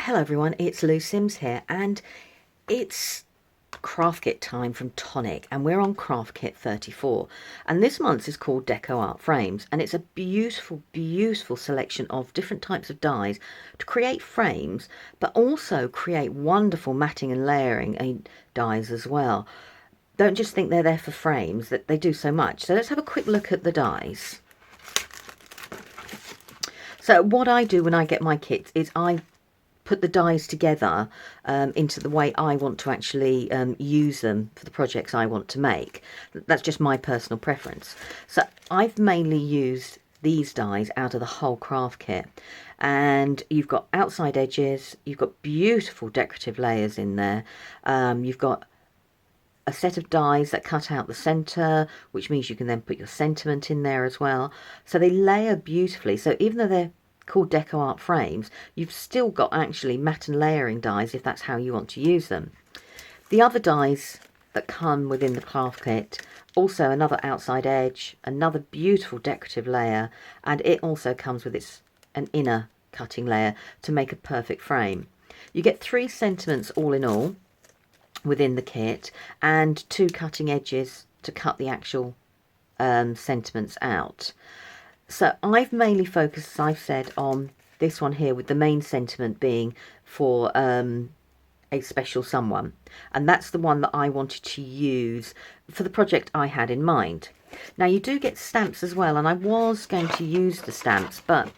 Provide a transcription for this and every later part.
Hello everyone, it's Lou Sims here, and it's Craft Kit time from Tonic, and we're on Craft Kit 34, and this month's is called Deco Art Frames, and it's a beautiful selection of different types of dies to create frames, but also create wonderful matting and layering dies as well. Don't just think they're there for frames, that they do so much. So let's have a quick look at the dies. So what I do when I get my kits is I put the dies together into the way I want to actually use them for the projects I want to make. That's just my personal preference. So I've mainly used these dies out of the whole craft kit, and you've got outside edges, you've got beautiful decorative layers in there, you've got a set of dies that cut out the centre, which means you can then put your sentiment in there as well. So they layer beautifully. So even though they're called Deco Art Frames, you've still got actually matte and layering dies if that's how you want to use them. The other dies that come within the craft kit, also another outside edge, another beautiful decorative layer, and it also comes with an inner cutting layer to make a perfect frame. You get 3 sentiments all in all within the kit, and 2 cutting edges to cut the actual sentiments out. So I've mainly focused, as I've said, on this one here, with the main sentiment being for a special someone, and that's the one that I wanted to use for the project I had in mind. Now you do get stamps as well, and I was going to use the stamps, but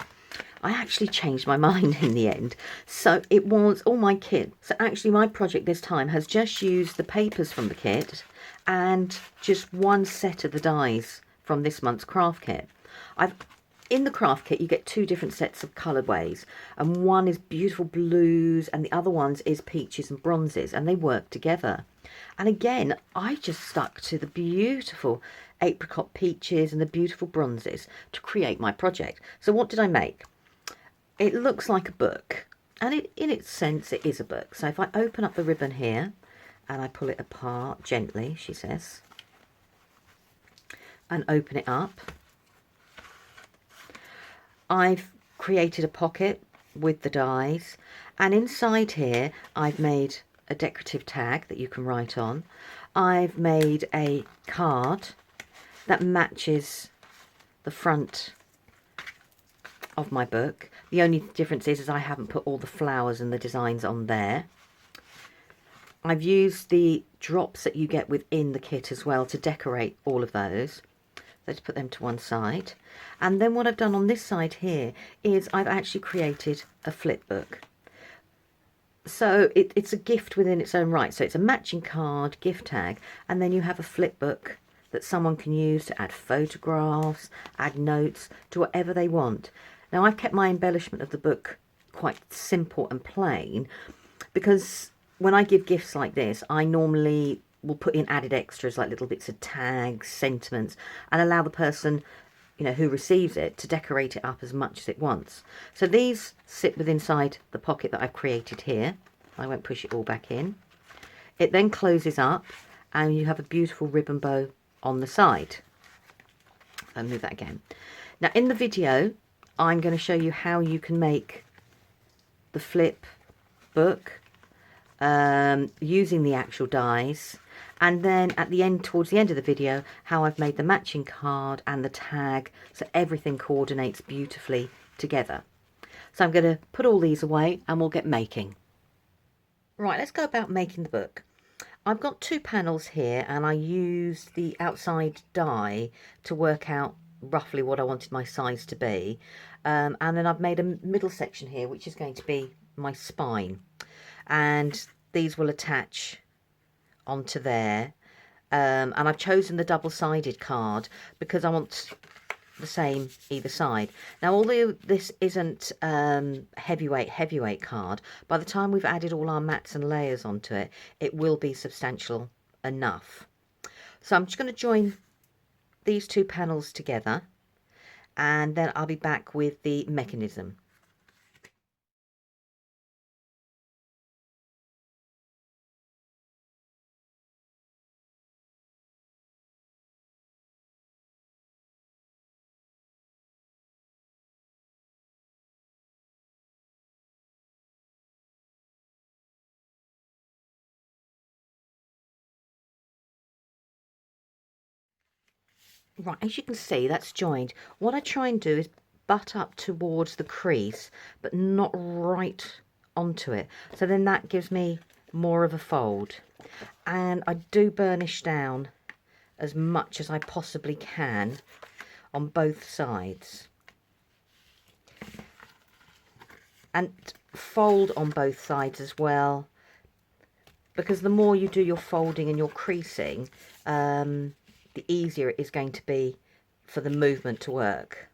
I actually changed my mind in the end. So it was all my kit. So actually my project this time has just used the papers from the kit and just one set of the dies from this month's craft kit. In the craft kit you get 2 different sets of colourways, and one is beautiful blues and the other ones is peaches and bronzes, and they work together. And again, I just stuck to the beautiful apricot peaches and the beautiful bronzes to create my project. So what did I make? It looks like a book, and in its sense it is a book. So if I open up the ribbon here and I pull it apart gently, she says, and open it up, I've created a pocket with the dies, and inside here I've made a decorative tag that you can write on. I've made a card that matches the front of my book. The only difference is I haven't put all the flowers and the designs on there. I've used the drops that you get within the kit as well to decorate all of those. Let's put them to one side. And then what I've done on this side here is I've actually created a flip book. So it's a gift within its own right. So it's a matching card, gift tag, and then you have a flip book that someone can use to add photographs, add notes, to whatever they want. Now I've kept my embellishment of the book quite simple and plain, because when I give gifts like this, I normally will put in added extras like little bits of tags, sentiments, and allow the person, who receives it to decorate it up as much as it wants. So these sit within inside the pocket that I've created here. I won't push it all back in. It then closes up and you have a beautiful ribbon bow on the side. I'll move that again. Now in the video I'm going to show you how you can make the flip book using the actual dies, and then at the end, towards the end of the video, how I've made the matching card and the tag so everything coordinates beautifully together. So I'm going to put all these away and we'll get making. Right, let's go about making the book. I've got 2 panels here, and I used the outside die to work out roughly what I wanted my size to be, and then I've made a middle section here which is going to be my spine, and these will attach onto there, and I've chosen the double-sided card because I want the same either side. Now although this isn't heavyweight card, by the time we've added all our mats and layers onto it, it will be substantial enough. So I'm just going to join these 2 panels together, and then I'll be back with the mechanism. Right, as you can see, that's joined. What I try and do is butt up towards the crease, but not right onto it. So then that gives me more of a fold. And I do burnish down as much as I possibly can on both sides. And fold on both sides as well, because the more you do your folding and your creasing, the easier it is going to be for the movement to work.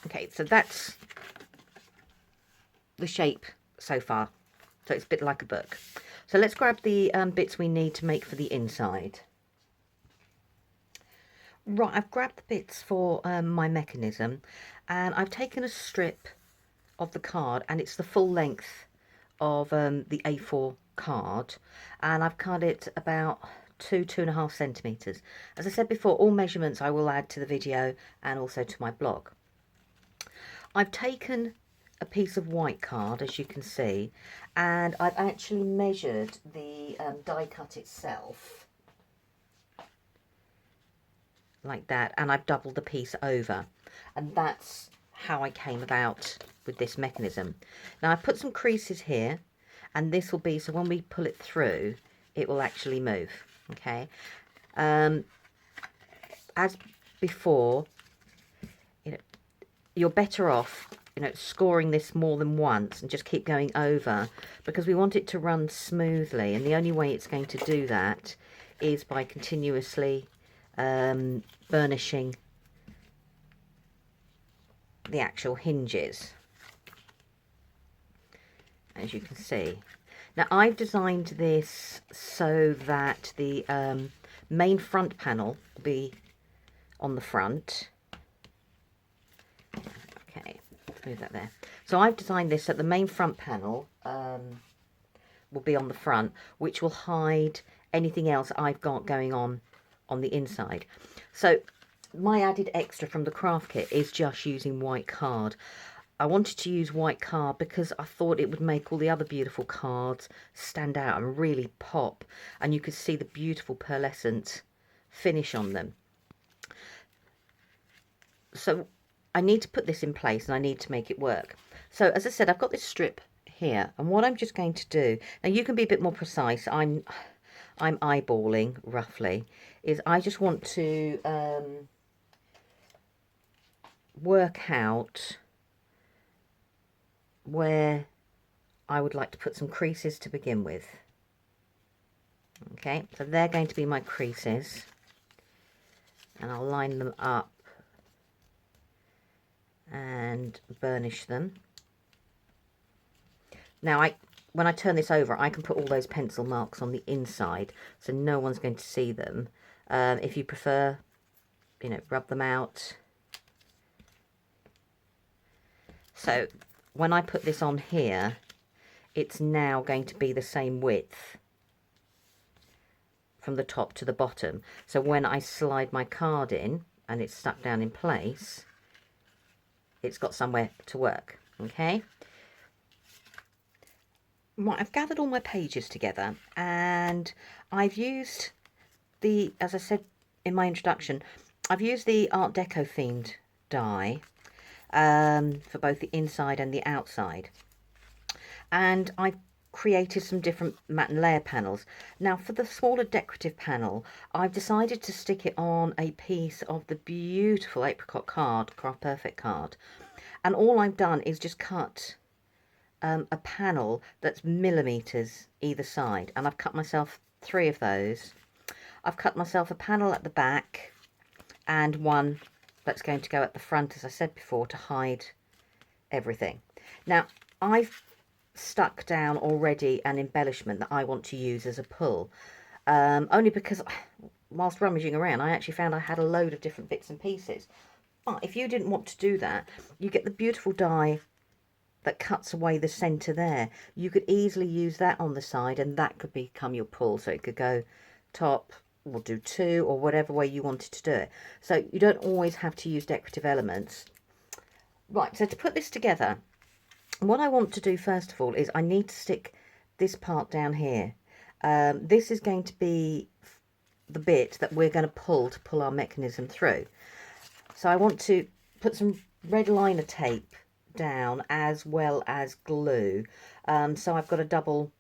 Okay, so that's the shape so far. So it's a bit like a book. So let's grab the bits we need to make for the inside. Right, I've grabbed the bits for my mechanism, and I've taken a strip of the card, and it's the full length of the A4 card, and I've cut it about 2.5 centimeters. As I said before, all measurements I will add to the video and also to my blog. I've taken a piece of white card, as you can see, and I've actually measured the die cut itself like that, and I've doubled the piece over, and that's how I came about with this mechanism. Now I've put some creases here, and this will be, so when we pull it through, it will actually move. Okay, as before, you're better off scoring this more than once and just keep going over, because we want it to run smoothly, and the only way it's going to do that is by continuously burnishing the actual hinges, as you can see. Now I've designed this so that the main front panel will be on the front. Okay, move that there. So I've designed this so that the main front panel will be on the front, which will hide anything else I've got going on the inside. So my added extra from the craft kit is just using white card. I wanted to use white card because I thought it would make all the other beautiful cards stand out and really pop, and you could see the beautiful pearlescent finish on them. So I need to put this in place, and I need to make it work. So as I said, I've got this strip here, and what I'm just going to do, now you can be a bit more precise, I'm eyeballing roughly, is I just want to work out where I would like to put some creases to begin with. Okay, so they're going to be my creases, and I'll line them up and burnish them. Now when I turn this over, I can put all those pencil marks on the inside, so no one's going to see them. If you prefer, rub them out. So when I put this on here, it's now going to be the same width from the top to the bottom. So when I slide my card in and it's stuck down in place, it's got somewhere to work. Okay. Right, I've gathered all my pages together, and I've used as I said in my introduction, I've used the Art Deco themed die for both the inside and the outside, and I've created some different matte and layer panels. Now for the smaller decorative panel, I've decided to stick it on a piece of the beautiful apricot card, Craft Perfect card, and all I've done is just cut a panel that's millimeters either side, and I've cut myself 3 of those. I've cut myself a panel at the back and one that's going to go at the front, as I said before, to hide everything. Now I've stuck down already an embellishment that I want to use as a pull, only because whilst rummaging around I actually found I had a load of different bits and pieces. But if you didn't want to do that, you get the beautiful die that cuts away the centre there. You could easily use that on the side, and that could become your pull, so it could go top, or do 2, or whatever way you wanted to do it. So you don't always have to use decorative elements. Right, so to put this together, what I want to do first of all is I need to stick this part down here. This is going to be the bit that we're going to pull our mechanism through. So I want to put some red liner tape down as well as glue. So I've got a double,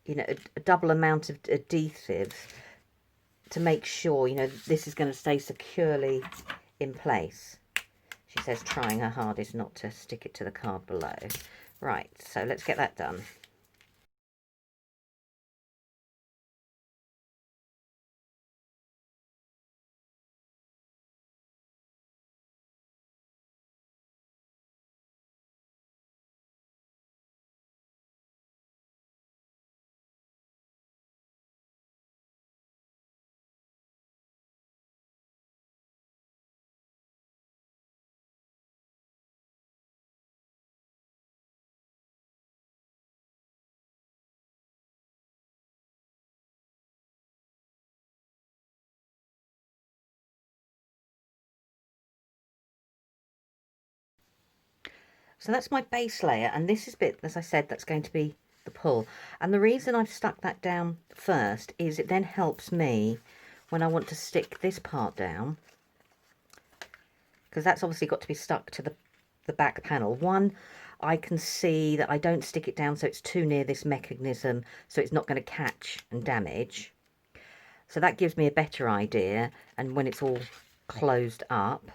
a double amount of adhesive to make sure, this is going to stay securely in place. She says trying her hardest not to stick it to the card below. Right, so let's get that done. So that's my base layer, and this is bit, as I said, that's going to be the pull. And the reason I've stuck that down first is it then helps me when I want to stick this part down, because that's obviously got to be stuck to the back panel. One, I can see that I don't stick it down so it's too near this mechanism, so it's not going to catch and damage. So that gives me a better idea, and when it's all closed up,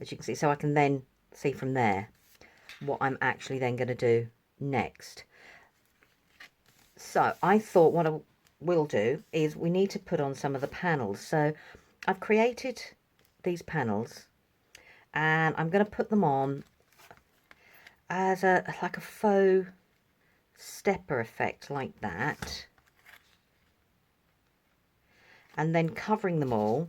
as you can see, so I can then see from there what I'm actually then going to do next. So I thought what I will do is we need to put on some of the panels. So I've created these panels and I'm going to put them on as like a faux stepper effect like that, and then covering them all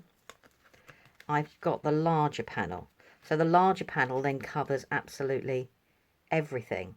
I've got the larger panel. So the larger panel then covers absolutely everything.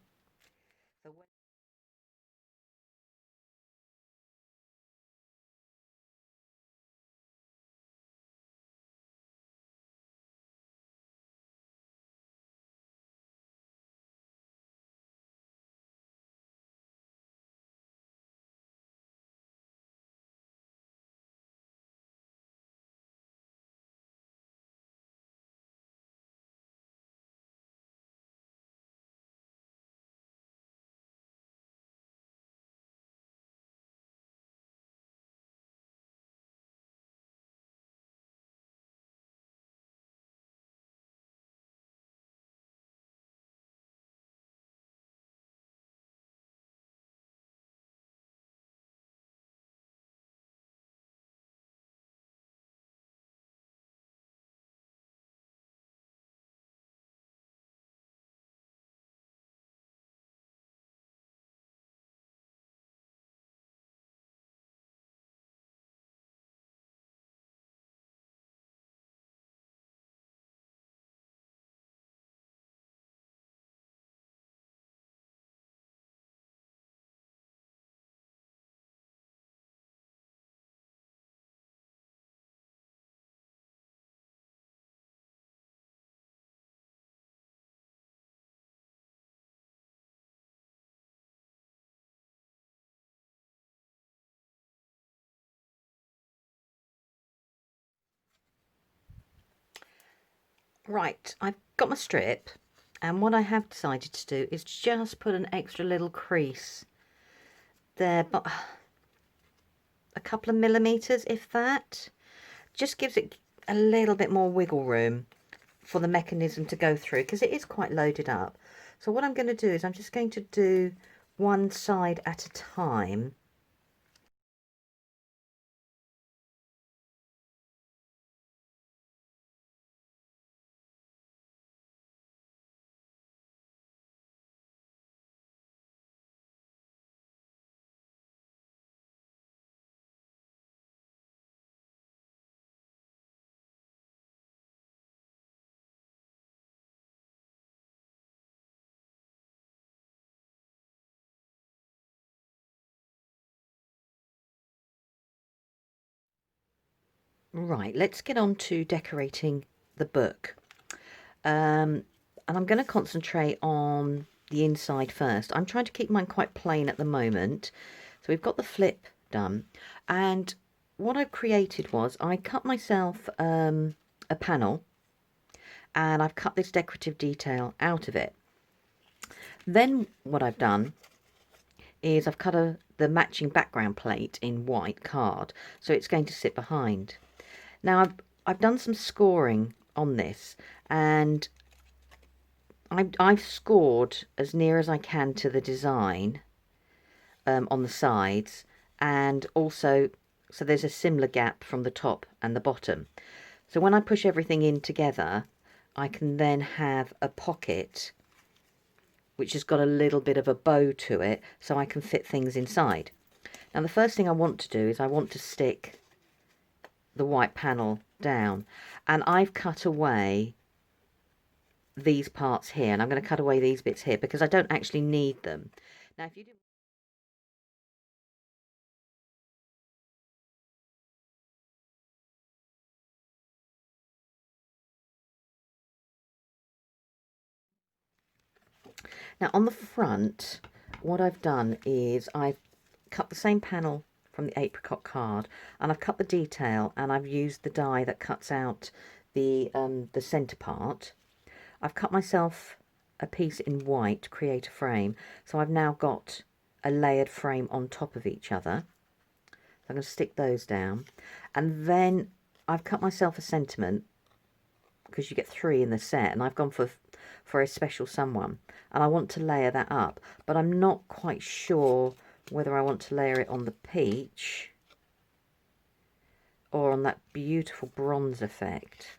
Right, I've got my strip, and what I have decided to do is just put an extra little crease there, but a couple of millimeters, if that. Just gives it a little bit more wiggle room for the mechanism to go through, because it is quite loaded up. So what I'm going to do is I'm just going to do one side at a time. Right, let's get on to decorating the book. And I'm going to concentrate on the inside first. I'm trying to keep mine quite plain at the moment. So we've got the flip done. And what I've created was I cut myself a panel, and I've cut this decorative detail out of it. Then what I've done is I've cut the matching background plate in white card, so it's going to sit behind. Now I've done some scoring on this, and I've scored as near as I can to the design on the sides, and also so there's a similar gap from the top and the bottom. So when I push everything in together, I can then have a pocket which has got a little bit of a bow to it, so I can fit things inside. Now the first thing I want to do is I want to stick the white panel down, and I've cut away these parts here, and I'm going to cut away these bits here because I don't actually need them. Now if you do Now on the front, what I've done is I've cut the same panel from the apricot card, and I've cut the detail, and I've used the die that cuts out the centre part. I've cut myself a piece in white to create a frame, so I've now got a layered frame on top of each other. So I'm going to stick those down, and then I've cut myself a sentiment, because you get 3 in the set, and I've gone for a special someone, and I want to layer that up, but I'm not quite sure whether I want to layer it on the peach or on that beautiful bronze effect.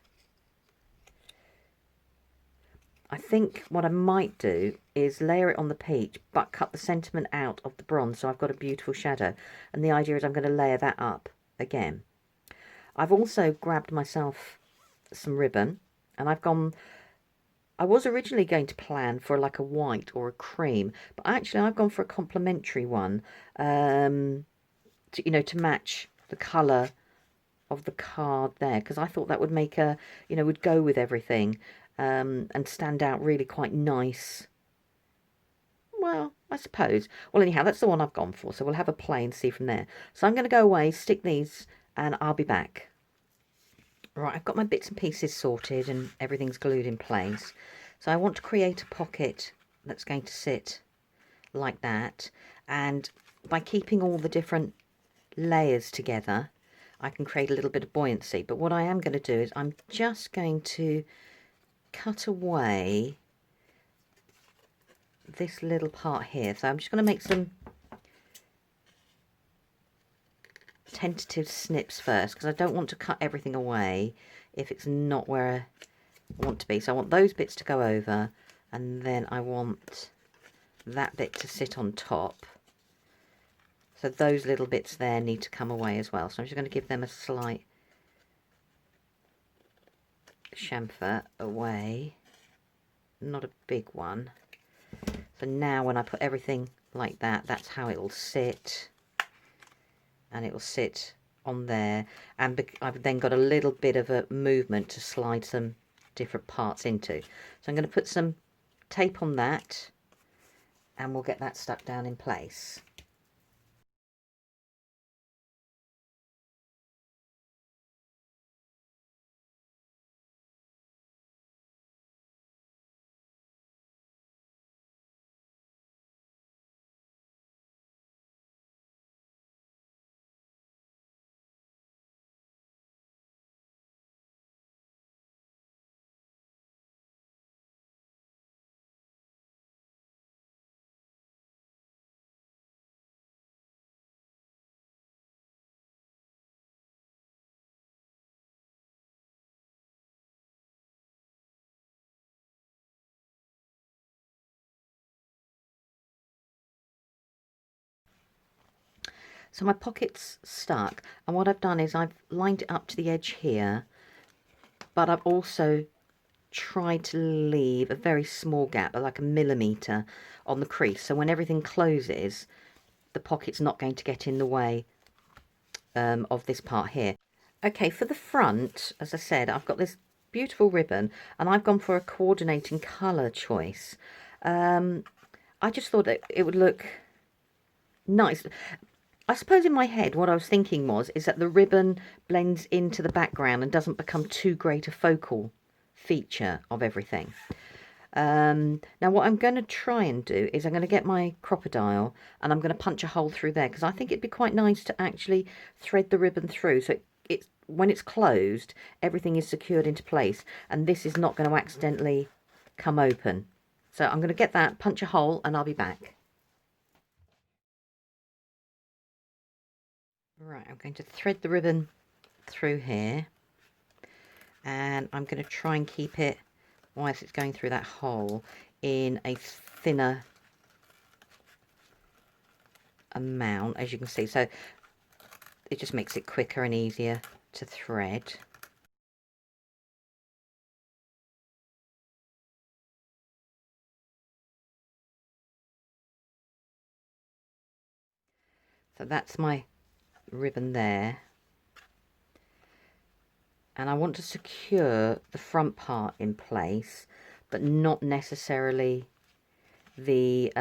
I think what I might do is layer it on the peach, but cut the sentiment out of the bronze, so I've got a beautiful shadow, and the idea is I'm going to layer that up again. I've also grabbed myself some ribbon, and I was originally going to plan for like a white or a cream, but actually I've gone for a complementary one, to match the colour of the card there, because I thought that would make would go with everything, and stand out really quite nice. Well, I suppose. Well, anyhow, that's the one I've gone for, so we'll have a play and see from there. So I'm going to go away, stick these, and I'll be back. Right, I've got my bits and pieces sorted and everything's glued in place. So I want to create a pocket that's going to sit like that, and by keeping all the different layers together, I can create a little bit of buoyancy. But what I am going to do is I'm just going to cut away this little part here. So I'm just going to make some tentative snips first, because I don't want to cut everything away if it's not where I want to be. So I want those bits to go over, and then I want that bit to sit on top. So those little bits there need to come away as well. So I'm just going to give them a slight chamfer away, not a big one. So now when I put everything like that, that's how it will sit, and it will sit on there, and I've then got a little bit of a movement to slide some different parts into. So I'm going to put some tape on that, and we'll get that stuck down in place. So my pocket's stuck, and what I've done is I've lined it up to the edge here, but I've also tried to leave a very small gap, like a millimetre on the crease, so when everything closes, the pocket's not going to get in the way of this part here. Okay, for the front, as I said, I've got this beautiful ribbon, and I've gone for a coordinating colour choice. I just thought that it would look nice. I suppose in my head what I was thinking is that the ribbon blends into the background and doesn't become too great a focal feature of everything. Now what I'm going to try and do is I'm going to get my crocodile and I'm going to punch a hole through there, because I think it'd be quite nice to actually thread the ribbon through, so it's when it's closed everything is secured into place and this is not going to accidentally come open. So I'm going to get that, punch a hole, and I'll be back. Right, I'm going to thread the ribbon through here and I'm going to try and keep it, whilst it's going through that hole, in a thinner amount, as you can see, so it just makes it quicker and easier to thread. So that's my ribbon there, and I want to secure the front part in place but not necessarily the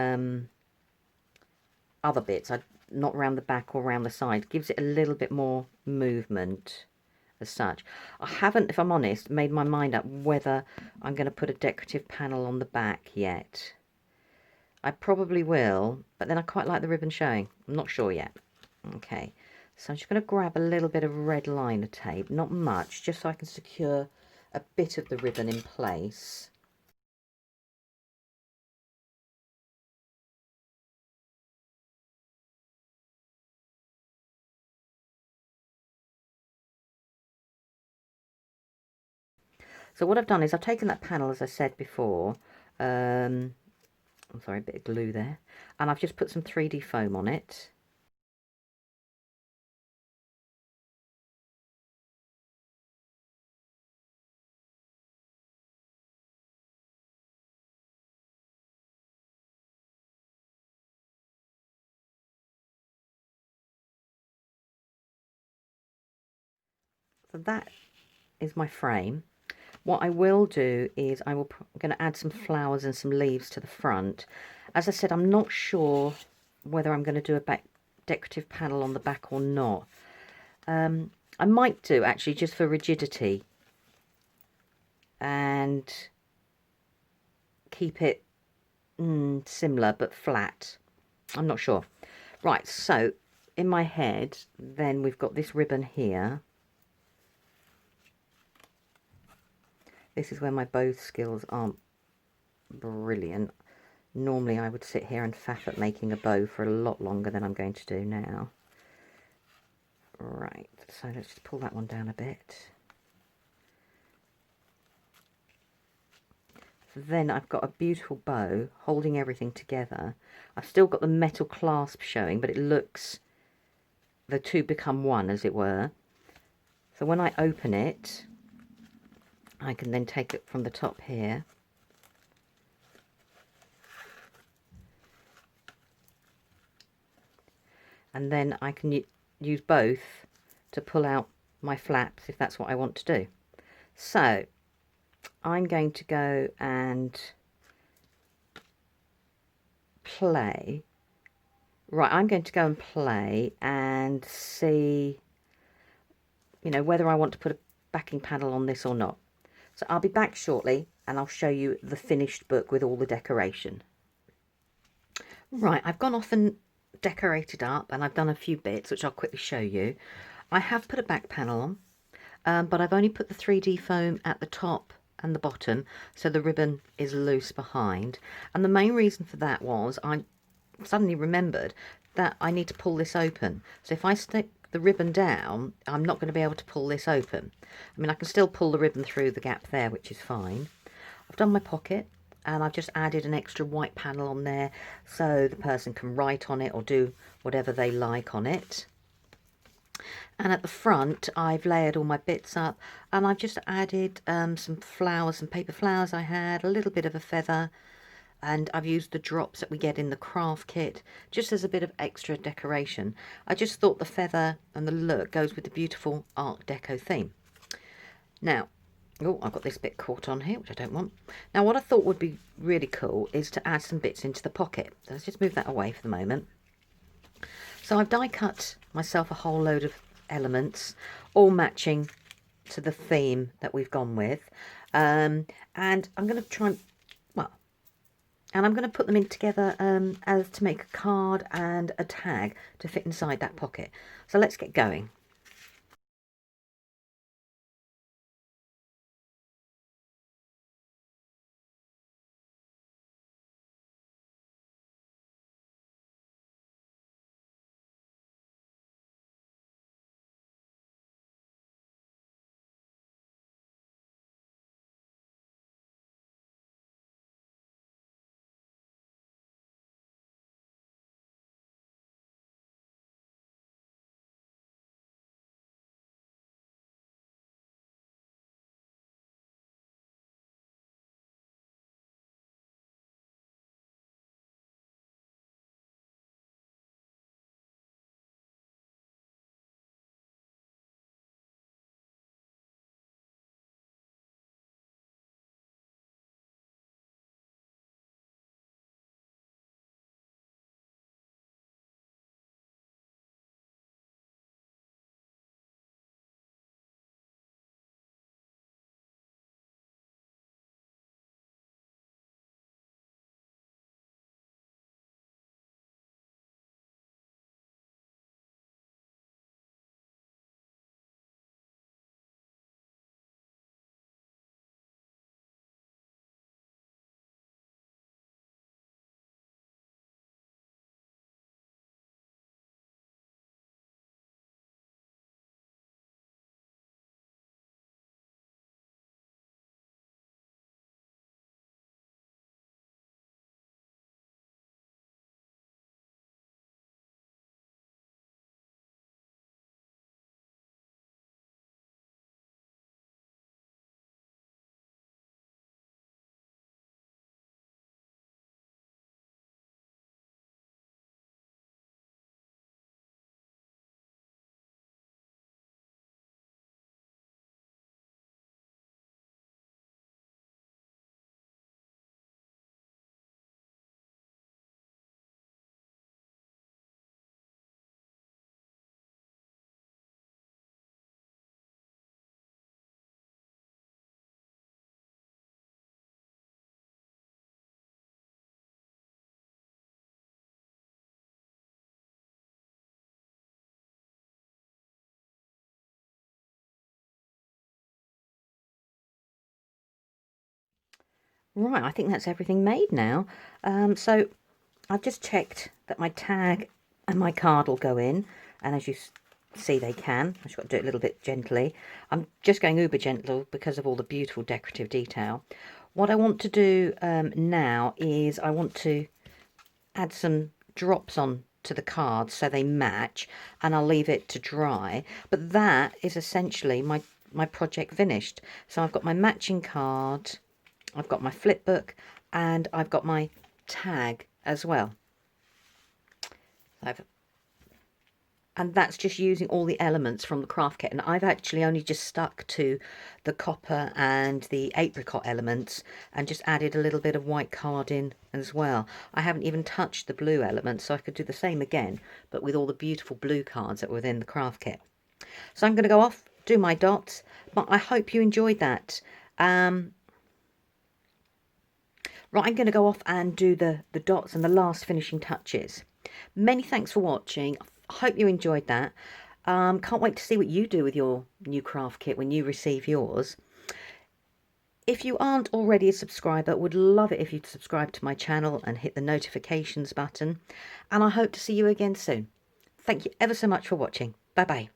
other bits. Not around the back or around the side. Gives it a little bit more movement as such. I haven't, if I'm honest, made my mind up whether I'm going to put a decorative panel on the back yet. I probably will, but then I quite like the ribbon showing. I'm not sure yet. Okay, so I'm just going to grab a little bit of red liner tape, not much, just so I can secure a bit of the ribbon in place. So what I've done is I've taken that panel, as I said before, I'm sorry, a bit of glue there, and I've just put some 3D foam on it. So that is my frame. What I will do is I'm going to add some flowers and some leaves to the front. As I said, I'm not sure whether I'm going to do a decorative panel on the back or not. I might do, actually, just for rigidity, and keep it similar but flat. I'm not sure. Right, so in my head, then we've got this ribbon here. This is where my bow skills aren't brilliant. Normally I would sit here and faff at making a bow for a lot longer than I'm going to do now. Right, so let's just pull that one down a bit. So then I've got a beautiful bow holding everything together. I've still got the metal clasp showing, but it looks, the two become one, as it were. So when I open it, I can then take it from the top here. And then I can use both to pull out my flaps if that's what I want to do. So I'm going to go and play. Right, I'm going to go and play and see, you know, whether I want to put a backing panel on this or not. So I'll be back shortly and I'll show you the finished book with all the decoration. Right, I've gone off and decorated up and I've done a few bits which I'll quickly show you. I have put a back panel on, but I've only put the 3D foam at the top and the bottom, so the ribbon is loose behind. And the main reason for that was I suddenly remembered that I need to pull this open. So if I stick the ribbon down, I'm not going to be able to pull this open. I mean, I can still pull the ribbon through the gap there, which is fine. I've done my pocket and I've just added an extra white panel on there so the person can write on it or do whatever they like on it. And at the front I've layered all my bits up and I've just added some flowers, some paper flowers I had, a little bit of a feather, and I've used the drops that we get in the craft kit just as a bit of extra decoration. I just thought the feather and the look goes with the beautiful Art Deco theme. Now, oh, I've got this bit caught on here, which I don't want. Now, what I thought would be really cool is to add some bits into the pocket. So let's just move that away for the moment. So I've die cut myself a whole load of elements, all matching to the theme that we've gone with. And I'm going to try and, well, and I'm going to put them in together as to make a card and a tag to fit inside that pocket. So let's get going. Right, I think that's everything made now. So I've just checked that my tag and my card will go in, and as you see they can. I've just got to do it a little bit gently. I'm just going uber gentle because of all the beautiful decorative detail. What I want to do now is I want to add some drops on to the cards so they match, and I'll leave it to dry. But that is essentially my project finished. So I've got my matching card, I've got my flip book, and I've got my tag as well. And that's just using all the elements from the craft kit, and I've actually only just stuck to the copper and the apricot elements and just added a little bit of white card in as well. I haven't even touched the blue elements, so I could do the same again but with all the beautiful blue cards that were within the craft kit. So I'm going to go off, do my dots, but I hope you enjoyed that. Right, I'm going to go off and do the dots and the last finishing touches. Many thanks for watching. I hope you enjoyed that. Can't wait to see what you do with your new craft kit when you receive yours. If you aren't already a subscriber, would love it if you'd subscribe to my channel and hit the notifications button. And I hope to see you again soon. Thank you ever so much for watching. Bye bye.